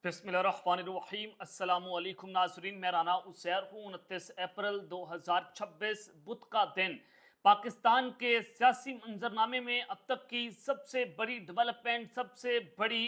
बिस्मिल्लाहिर्रहमानिर्रहीम। अस्सलामु अलैकुम नाज़रीन, मैं राना उसैर हूँ। 29 अप्रैल 2026 बुध का दिन पाकिस्तान के सियासी मंजरनामे में अब तक की सबसे बड़ी डेवलपमेंट, सबसे बड़ी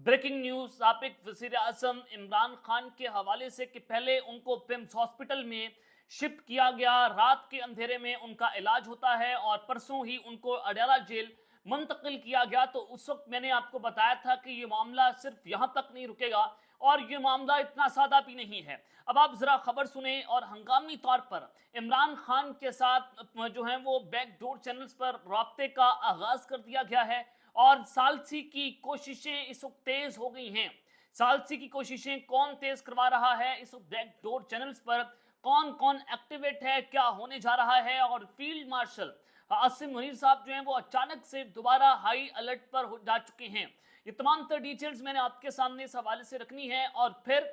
ब्रेकिंग न्यूज़ साबिक वज़ीर आज़म इमरान खान के हवाले से कि पहले उनको पिम्स हॉस्पिटल में शिफ्ट किया गया, रात के अंधेरे में उनका इलाज होता है और परसों ही उनको अडयाला जेल मुंतकिल किया गया। तो उस वक्त मैंने आपको बताया था कि ये मामला सिर्फ यहाँ तक नहीं रुकेगा और ये मामला इतना सादा भी नहीं है। अब आप ज़रा खबर सुने। और हंगामी तौर पर इमरान खान के साथ जो है वो बैकडोर चैनल्स पर राब्ते का आगाज़ कर दिया गया है और सालसी की कोशिशें इस वक्त तेज़ हो गई हैं। सालसी की कोशिशें कौन तेज़ करवा रहा है इस वक्त बैकडोर चैनल्स पर, कौन कौन एक्टिवेट है, क्या होने जा रहा है। और फील्ड मार्शल आसिम मुनीर साहब जो हैं वो अचानक से दोबारा हाई अलर्ट पर हो जा चुके हैं। ये तमाम तर डिटेल्स मैंने आपके सामने इस हवाले से रखनी है। और फिर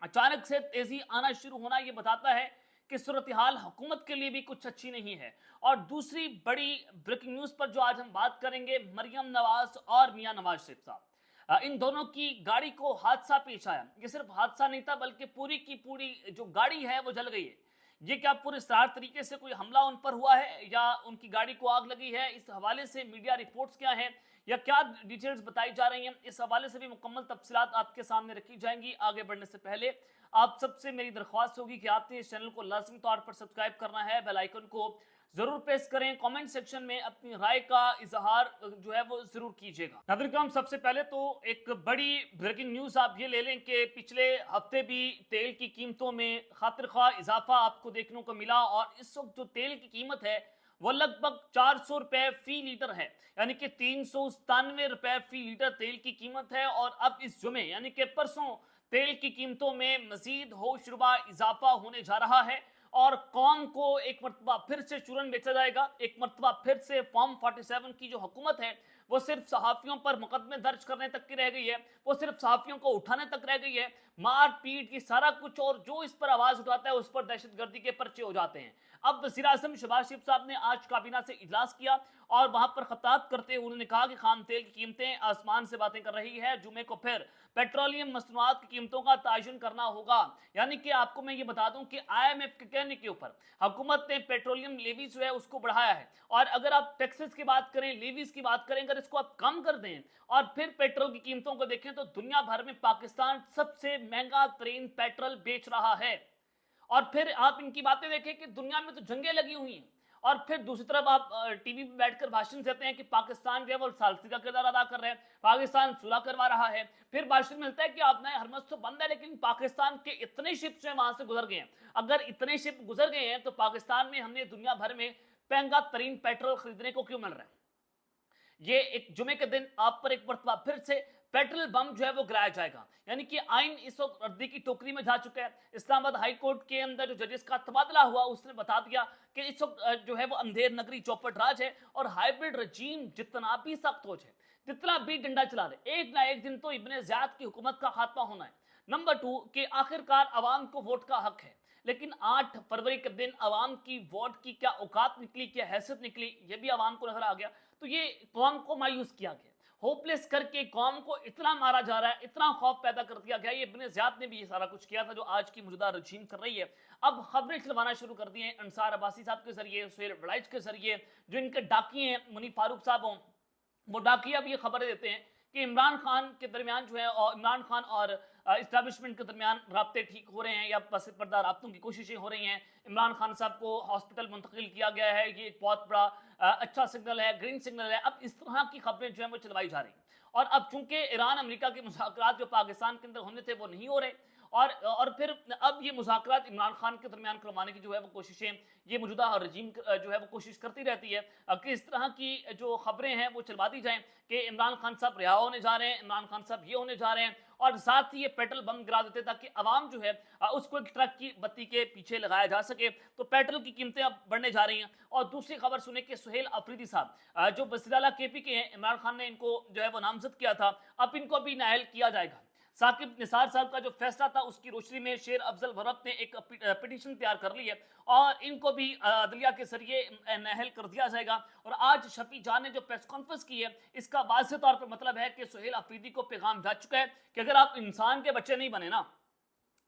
अचानक से तेजी आना शुरू होना ये बताता है कि सूरत हाल हुकूमत के लिए भी कुछ अच्छी नहीं है। और दूसरी बड़ी ब्रेकिंग न्यूज़ पर जो आज हम बात करेंगे, मरियम नवाज और मियां नवाज शरीफ साहब, इन दोनों की गाड़ी को हादसा पेश आया। ये सिर्फ हादसा नहीं था बल्कि पूरी की पूरी जो गाड़ी है वो जल गई है। ये क्या पूरे सरार तरीके से कोई हमला उन पर हुआ है या उनकी गाड़ी को आग लगी है, इस हवाले से मीडिया रिपोर्ट्स क्या हैं या क्या डिटेल्स बताई जा रही हैं, इस हवाले से भी मुकम्मल तफसीलात आपके सामने रखी जाएंगी। आगे बढ़ने से पहले आप सबसे मेरी दरख्वास्त होगी कि आपने इस चैनल को लाजमी तौर पर सब्सक्राइब करना है, बेल आइकन को जरूर प्रेस करें, कमेंट सेक्शन में अपनी राय का इजहार जो है वो जरूर कीजिएगा। नाज़रीन किराम, सबसे पहले तो एक बड़ी ब्रेकिंग न्यूज़ आप ये ले लें कि पिछले हफ्ते भी तेल की कीमतों में खातिर खा इजाफा आपको देखने को मिला और इस वक्त जो तेल की कीमत है वो लगभग 400 रुपए फी लीटर है, यानी कि 397 रुपए फी लीटर तेल की कीमत है। और अब इस जुमे यानी कि परसों तेल की कीमतों में मजीद होशरुबा इजाफा होने जा रहा है और कौम को एक मरतबा फिर से चूरन बेचा जाएगा। एक मरतबा फिर से फॉर्म 47 की जो हुकूमत है वो सिर्फ सहाफ़ियों पर मुकदमे दर्ज करने तक की रह गई है, वो सिर्फ सहाफ़ियों को उठाने तक रह गई है। मार पीट की सारा कुछ, और जो इस पर आवाज़ उठाता है उस पर दहशतगर्दी के पर्चे हो जाते हैं। अब वज़ीर आज़म शहबाज शरीफ साहब ने आज काबीना से इजलास किया और वहां पर खिताब करते हुए उन्होंने कहा कि खाम तेल की कीमतें आसमान से बातें कर रही है। जुमे को फिर पेट्रोलियम मसनूआत की कीमतों का तयन करना होगा। यानी कि आपको मैं ये बता दूं कि IMF के कहने के ऊपर हुकूमत ने पेट्रोलियम लेवीज जो है उसको बढ़ाया है। और अगर आप टैक्सेस की बात करें, लेवीज की बात करें, अगर इसको आप कम कर दें और फिर पेट्रोल की कीमतों को देखें तो दुनिया भर में पाकिस्तान सबसे महंगा तरीन पेट्रोल बेच रहा है। और फिर आप इनकी बातें देखें कि दुनिया में तो जंगें लगी हुई हैं और फिर दूसरी तरफ आप टीवी पे बैठकर भाषण देते हैं कि पाकिस्तान जो है वो सालसी का किरदार अदा कर रहे हैं, पाकिस्तान सुलह करवा रहा है। फिर भाषण मिलता है कि आप नए हरमज तो बंद है लेकिन पाकिस्तान के इतने शिप जो है वहां से गुजर गए हैं। अगर इतने शिप गुजर गए हैं तो पाकिस्तान में हमने दुनिया भर में महंगा तरीन पेट्रोल खरीदने को क्यों मिल रहा है। ये एक जुमे के दिन आप पर एक मरतबा फिर से पेट्रोल बम जो है वो गिराया जाएगा। यानी कि आइन इस वक्त रद्दी की टोकरी में जा चुका है। इस्लामाबाद हाई कोर्ट के अंदर जो जजेस का तबादला हुआ उसने बता दिया कि इस वक्त जो है वो अंधेर नगरी चौपट राज है और हाइब्रिड रजीम जितना भी सख्त हो जाए, जितना भी डंडा चला रहे, एक ना एक दिन तो इब्ने ज़ियाद की हुकूमत का खात्मा होना है। नंबर 2 कि आखिरकार अवाम को वोट का हक है, लेकिन 8 फरवरी के दिन अवाम की वोट की क्या औकात निकली, क्या हैसियत निकली, ये भी अवाम को नजर आ गया। तो ये कौम को मायूस किया गया, होपलेस करके कौम को इतना मारा जा रहा है, इतना खौफ पैदा कर दिया गया। ये इब्ने ज़ियाद ने भी ये सारा कुछ किया था जो आज की मौजूदा रजीम कर रही है। अब खबरें चलवाना शुरू कर दी हैं अंसार अब्बासी साहब के जरिए, सुहेल वड़ाइच के जरिए, जो इनके डाकिए हैं मुनीफ फारूक साहब हों, वो डाकिया भी ये खबरें देते हैं कि इमरान खान के दरमियान जो है और इमरान खान और इस्टेब्लिशमेंट के दरमियान राब्ते ठीक हो रहे हैं या बस पर्दा राब्तों की कोशिशें हो रही हैं। इमरान खान साहब को हॉस्पिटल मुंतकिल किया गया है, ये एक बहुत बड़ा अच्छा सिग्नल है, ग्रीन सिग्नल है। अब इस तरह की खबरें जो है वो चलवाई जा रही हैं। और अब चूंकि ईरान अमेरिका के मुज़ाकरात जो पाकिस्तान के अंदर होने थे वो नहीं हो रहे और फिर अब ये मुज़ाकरात इमरान खान के दरमियान करवाने की जो है वो कोशिशें ये मौजूदा रजीम जो है वो कोशिश करती रहती है कि इस तरह की जो खबरें हैं वो चलवा दी जाएं कि इमरान खान साहब रिहा होने जा रहे हैं, इमरान खान साहब ये होने जा रहे हैं, और साथ ही ये पेट्रोल बम गिरा देते ताकि अवाम जो है उसको एक ट्रक की बत्ती के पीछे लगाया जा सके। तो पेट्रोल की कीमतें अब बढ़ने जा रही हैं। और दूसरी खबर सुने कि सुहेल अफरीदी साहब जो वज़ीर आला KP के हैं, इमरान खान ने इनको जो है वो नामजद किया था, अब इनको भी नाअहल किया जाएगा। साकिब निसार साहब का जो फैसला था उसकी रोशनी में शेर अफजल भरत ने एक पिटीशन तैयार कर ली है और इनको भी अदलिया के जरिए नाअहल कर दिया जाएगा। और आज शफी जान ने जो प्रेस कॉन्फ्रेंस की है इसका वाज़ेह तौर पर मतलब है कि सुहेल अफरीदी को पैगाम जा चुका है कि अगर आप इंसान के बच्चे नहीं बने ना,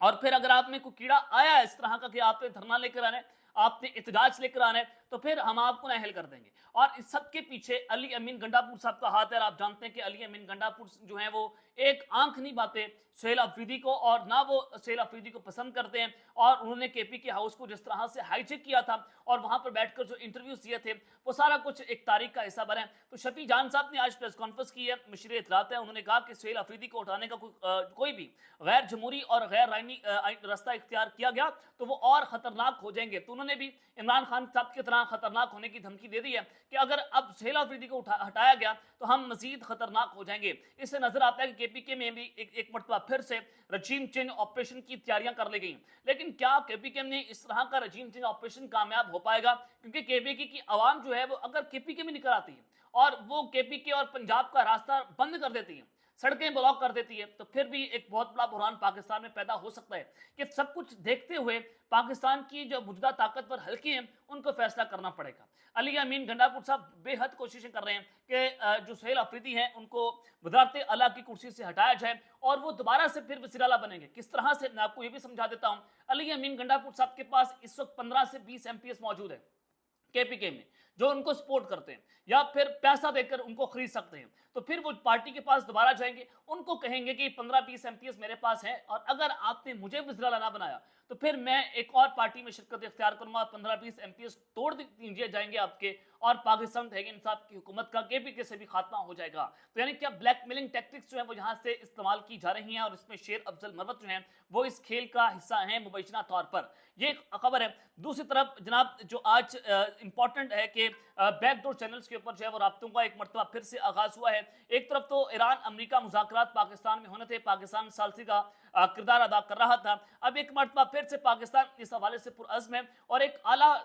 और फिर अगर आप में कोई कीड़ा आया इस तरह का कि आपने धरना लेकर आना है, आपने एहतजाज लेकर आना है, तो फिर हम आपको नाअहल कर देंगे। और इस सब के पीछे अली अमीन गंडापुर साहब का हाथ है। आप जानते हैं कि अली अमीन गंडापुर जो है वो एक आंख नहीं बाते सुहेल अफरीदी को, और ना वो सुहेल अफरीदी को पसंद करते हैं। और उन्होंने केपी के हाउस को जिस तरह से हाईजेक किया था और वहां पर बैठकर जो इंटरव्यूज दिए थे वो सारा कुछ एक तारीख का हिस्सा बने। तो शफी जान साहब ने आज प्रेस कॉन्फ्रेंस की है, मशीर इतलात है। उन्होंने कहा कि सुहेल अफरीदी को उठाने का कोई भी गैर जमहूरी और गैर आईनी रास्ता इख्तियार किया गया तो वो और खतरनाक हो जाएंगे। तो उन्होंने भी इमरान खान साहब की तरह खतरनाक होने की धमकी दे दी है कि अगर अब सुहेल अफरीदी को हटाया गया तो हम मजीद खतरनाक हो जाएंगे। इससे नजर आता है कि केपीके में भी एक मरतबा फिर से रजीम चेंज ऑपरेशन की तैयारियां कर ली गई। लेकिन क्या केपीके में इस तरह का रजीम चेंज ऑपरेशन कामयाब हो पाएगा? क्योंकि केपीके की आवाम जो है वो अगर केपीके में निकल आती है और वो केपीके और पंजाब का रास्ता बंद कर देती है, सड़कें ब्लॉक कर देती है, तो फिर भी एक बहुत बड़ा बुरहान पाकिस्तान में पैदा हो सकता है कि सब कुछ देखते हुए पाकिस्तान की जो मौजूदा ताकतवर हल्के हैं उनको फैसला करना पड़ेगा। अली अमीन गंडापुर साहब बेहद कोशिशें कर रहे हैं कि जो सुहेल अफरीदी हैं उनको वज़ारत आला की कुर्सी से हटाया जाए और वो दोबारा से फिर वज़ीर आला बनेंगे। किस तरह से, मैं आपको ये भी समझा देता हूँ। अली अमीन गंडापुर साहब के पास इस वक्त 15 से 20 MPS मौजूद है केपीके में जो उनको सपोर्ट करते हैं या फिर पैसा देकर उनको खरीद सकते हैं। तो फिर वो पार्टी के पास दोबारा जाएंगे, उनको कहेंगे कि 15-20 MPS मेरे पास है और अगर आपने मुझे वज़ीर आला ना बनाया तो फिर मैं एक और पार्टी में शिरकत इख्तियार करूंगा। 15-20 MPS तोड़ दीजिए जाएंगे आपके और पाकिस्तान तहरीक इंसाफ की हुकूमत का केपीके से भी खात्मा हो जाएगा। तो यानी क्या ब्लैकमेलिंग टैक्टिक्स जो है वो यहाँ से इस्तेमाल की जा रही हैं और इसमें शेर अफजल मरवत जो है वो इस खेल का हिस्सा हैं मुबैना तौर पर। ये खबर है। दूसरी तरफ जनाब जो आज इंपॉर्टेंट है कि बैकडोर चैनल्स के ऊपर जो है वो राब्तों का एक मरतबा फिर से आगाज हुआ है। एक तरफ तो ईरान अमेरिका मुज़ाकरात पाकिस्तान में होने थे, पाकिस्तान सालसी का किरदार अदा कर रहा था। अब एक मरतबा फिर से पाकिस्तान इस हवाले से पुरअज़्म है और एक आला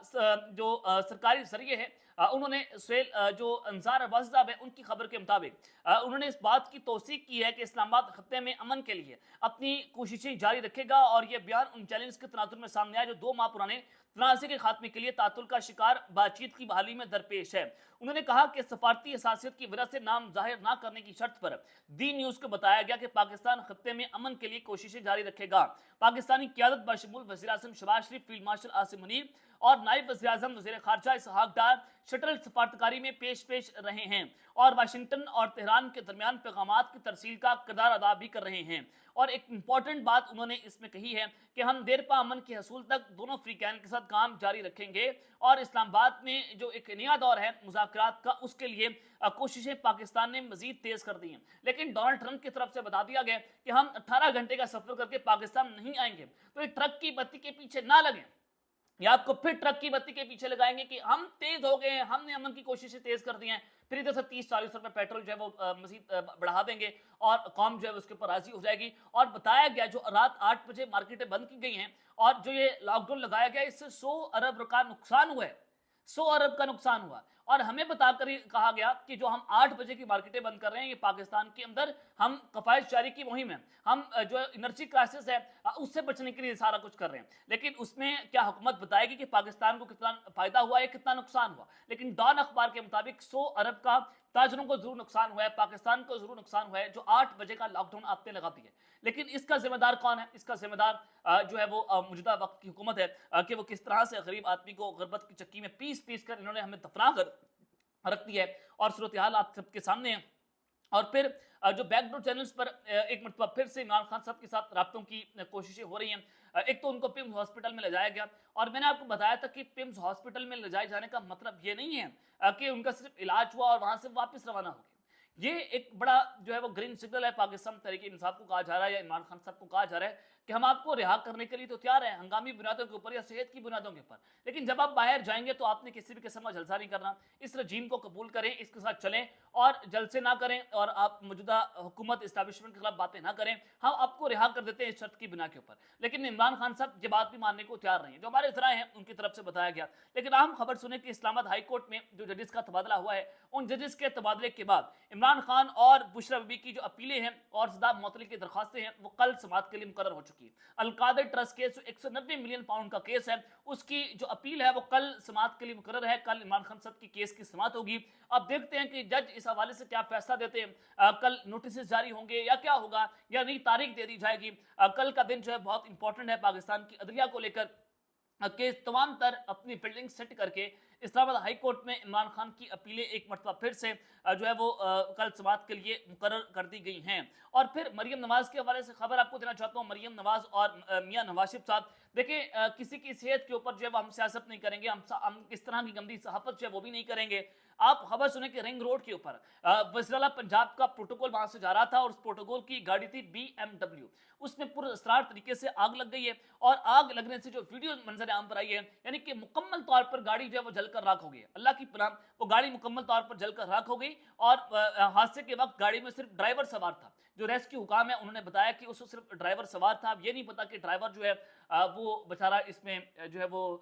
जो सरकारी जरिए है उन्होंने सुहेल जो अंसार अब्बासी साहब है उनकी खबर के मुताबिक उन्होंने इस बात की तौसीक की है कि इस्लामाबाद खत्ते में अमन के लिए अपनी कोशिशें जारी रखेगा और यह बयान उन चैलेंज के तनाजुर में सामने आया जो 2 माह पुराने तनाज़े के खात्मे के लिए तातुल का शिकार बातचीत की बहाली में दरपेश है। उन्होंने कहा कि सफारती हसासियत की वजह से नाम जाहिर ना करने की शर्त पर दी न्यूज़ को बताया गया कि पाकिस्तान खत्ते में अमन के लिए कोशिशें जारी रखेगा। पाकिस्तानी क़यादत बशमूल वज़ीर आज़म शहबाज शरीफ, फील्ड मार्शल आसिम मुनीर और नायब वज़ीर आज़म वज़ीर ख़ारजा इसहाक़ डार शटल सफारतकारी में पेश रहे हैं और वाशिंगटन और तेहरान के दरमियान पैगामात की तरसील का किरदार अदा भी कर रहे हैं। और एक इम्पॉर्टेंट बात उन्होंने इसमें कही है कि हम देरपा अमन के हसूल तक दोनों फ्रीकैन के साथ काम जारी रखेंगे और इस्लामाबाद में जो एक नया दौर है मुज़ाकरात का उसके लिए कोशिशें पाकिस्तान ने मजीद तेज कर दी हैं। लेकिन डोनाल्ड ट्रंप की तरफ से बता दिया गया कि हम 18 घंटे का सफर करके पाकिस्तान नहीं आएंगे, तो ये ट्रक की बत्ती के पीछे ना लगें या आपको फिर ट्रक की बत्ती के पीछे लगाएंगे कि हम तेज हो गए हैं, हमने अमन की कोशिशें तेज कर दी हैं, फिर इधर से 30-40 रुपए पेट्रोल जो है वो मजीद बढ़ा देंगे और कौम जो है उसके ऊपर राजी हो जाएगी। और बताया गया जो रात 8 बजे मार्केटें बंद की गई हैं और जो ये लॉकडाउन लगाया गया इससे 100 अरब का नुकसान हुआ है, 100 अरब का नुकसान हुआ। और हमें बताकर कहा गया कि जो हम 8 बजे की मार्केटें बंद कर रहे हैं ये पाकिस्तान के अंदर हम कफायत जारी की मुहिम है, हम जो एनर्जी क्राइसिस है उससे बचने के लिए सारा कुछ कर रहे हैं। लेकिन उसमें क्या हुकूमत बताएगी कि पाकिस्तान को कितना फायदा हुआ है, कितना नुकसान हुआ। लेकिन डॉन अखबार के मुताबिक 100 अरब का ताजरों को जरूर नुकसान हुआ है, पाकिस्तान को जरूर नुकसान हुआ है जो 8 बजे का लॉकडाउन आपने लगा दिया। लेकिन इसका जिम्मेदार कौन है? इसका जिम्मेदार जो है वो मौजूदा वक्त की हुकूमत है कि वो किस तरह से गरीब आदमी को गुर्बत की चक्की में पीस कर इन्होंने हमें दफना कर रख दिया है और सूरत हाल आप सबके सामने है। और फिर जो बैकडोर चैनल्स पर एक मरतबा फिर से इमरान खान साहब के साथ राब्तों की कोशिशें हो रही हैं। एक तो उनको पिम्स हॉस्पिटल में ले जाया गया और मैंने आपको बताया था कि पिम्स हॉस्पिटल में ले जाए जाने का मतलब ये नहीं है कि उनका सिर्फ इलाज हुआ और वहां से वापस रवाना हो गया। ये एक बड़ा जो है वो ग्रीन सिग्नल है पाकिस्तान तहरीक इंसाफ को कहा जा रहा है या इमरान खान साहब को कहा जा रहा है कि हम आपको रिहा करने के लिए तो तैयार हैं हंगामी बुनियादों के ऊपर या सेहत की बुनियादों के ऊपर, लेकिन जब आप बाहर जाएंगे तो आपने किसी भी किस्म का जलसा नहीं करना। इस रजीम को कबूल करें, इसके साथ चलें और जलसे ना करें और आप मौजूदा हुकूमत इस्टेब्लिशमेंट के खिलाफ बातें ना करें। हम आपको रिहा कर देते हैं इस शर्त की बिना के ऊपर। लेकिन इमरान खान साहब ये बात भी मानने को तैयार नहीं है, जो हमारे ज़राए हैं उनकी तरफ से बताया गया। लेकिन अहम खबर सुने कि इस्लामाबाद हाई कोर्ट में जो जजेस का तबादला हुआ है उन जजेस के तबादले के बाद इमरान عمران خان اور بشرا بی کی جو اپیلیں ہیں اور صدام معطلی کی درخواستیں ہیں وہ کل سماعت کے لیے مقرر ہو چکی ہے. القادر ٹرسٹ کیس جو 190 ملین پاؤنڈ کا کیس ہے اس کی جو اپیل ہے وہ کل سماعت کے لیے مقرر ہے. کل عمران خان صاحب کی کیس کی سماعت ہوگی. اب دیکھتے ہیں کہ جج اس حوالے سے کیا فیصلہ دیتے ہیں. کل نوٹسز جاری ہوں گے یا کیا ہوگا یا نئی تاریخ دے دی جائے گی. کل کا دن جو ہے بہت امپورٹنٹ ہے پاکستان کی عدلیہ کو لے کر کہ تمام تر اپنی بلڈنگ سیٹ کر کے اسلام آباد ہائی کورٹ میں عمران خان کی اپیلیں ایک مرتبہ پھر سے جو ہے وہ کل سماعت کے لیے مقرر کر دی گئی ہیں. اور پھر مریم نواز کے حوالے سے خبر آپ کو دینا چاہتا ہوں. مریم نواز اور میاں نواز شریف صاحب دیکھیں کسی کی صحت کے اوپر جو ہے ہم سیاست نہیں کریں گے, ہم اس طرح کی گندی صحافت جو ہے وہ بھی نہیں کریں گے. آپ خبر سنیں کہ رنگ روڈ کے اوپر وزیر اعلیٰ پنجاب کا پروٹوکول وہاں سے جا رہا تھا اور اس پروٹوکول کی گاڑی تھی BMW. اس میں پر اسرار طریقے سے آگ لگ گئی ہے اور آگ لگنے سے جو ویڈیو منظر عام پر آئی ہے یعنی کہ مکمل طور پر گاڑی جو ہے وہ جل کر راکھ ہو گئی ہے. اللہ کی پناہ وہ گاڑی مکمل طور پر جل کر راکھ ہو گئی اور حادثے کے وقت گاڑی میں صرف ڈرائیور سوار تھا. جو ریسکیو حکام ہے انہوں نے بتایا کہ اس کو صرف ڈرائیور سوار تھا. اب یہ نہیں پتا کہ ڈرائیور جو ہے وہ بیچارہ اس میں جو ہے وہ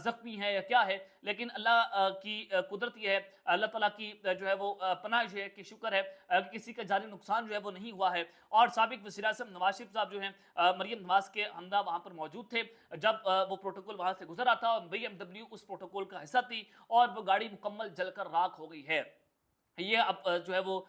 زخمی ہے یا کیا ہے, لیکن اللہ کی قدرت یہ ہے, اللہ تعالیٰ کی جو ہے وہ پناہ ہے کہ شکر ہے کہ کسی کا جانی نقصان جو ہے وہ نہیں ہوا ہے. اور سابق وزیر اعظم نواز شریف صاحب جو ہیں مریم نواز کے ہمدہ وہاں پر موجود تھے جب وہ پروٹوکول وہاں سے گزر رہا تھا اور BMW اس پروٹوکول کا حصہ تھی اور وہ گاڑی مکمل جل کر راکھ ہو گئی ہے. یہ اب جو ہے وہ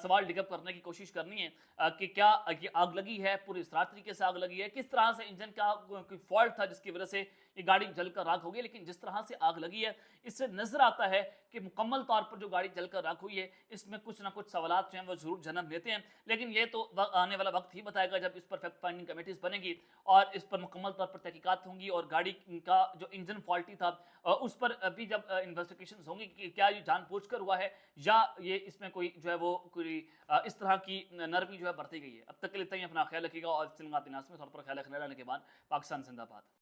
سوال ڈگ اپ کرنے کی کوشش کرنی ہے کہ کیا یہ آگ لگی ہے, پوری اسرار طریقے سے آگ لگی ہے, کس طرح سے انجن کا کوئی فالٹ تھا جس کی وجہ سے یہ گاڑی جل کر راکھ ہو گئی. لیکن جس طرح سے آگ لگی ہے اس سے نظر آتا ہے کہ مکمل طور پر جو گاڑی جل کر راکھ ہوئی ہے اس میں کچھ نہ کچھ سوالات جو ہیں وہ ضرور جنم لیتے ہیں. لیکن یہ تو آنے والا وقت ہی بتائے گا جب اس پر فیکٹ فائنڈنگ کمیٹیز بنے گی اور اس پر مکمل طور پر تحقیقات ہوں گی اور گاڑی کا جو انجن فالٹی تھا اس پر بھی جب انویسٹیگیشنز ہوں گی کہ کیا یہ جان بوجھ کر ہوا ہے یا یہ اس میں کوئی جو ہے وہ کوئی اس طرح کی نرمی جو ہے برتی گئی ہے. اب تک کے لیے اتنا ہی. اپنا خیال رکھیے گا اور تلنگانہ میں طور پر خیال رکھنے کے بعد پاکستان زندہ باد.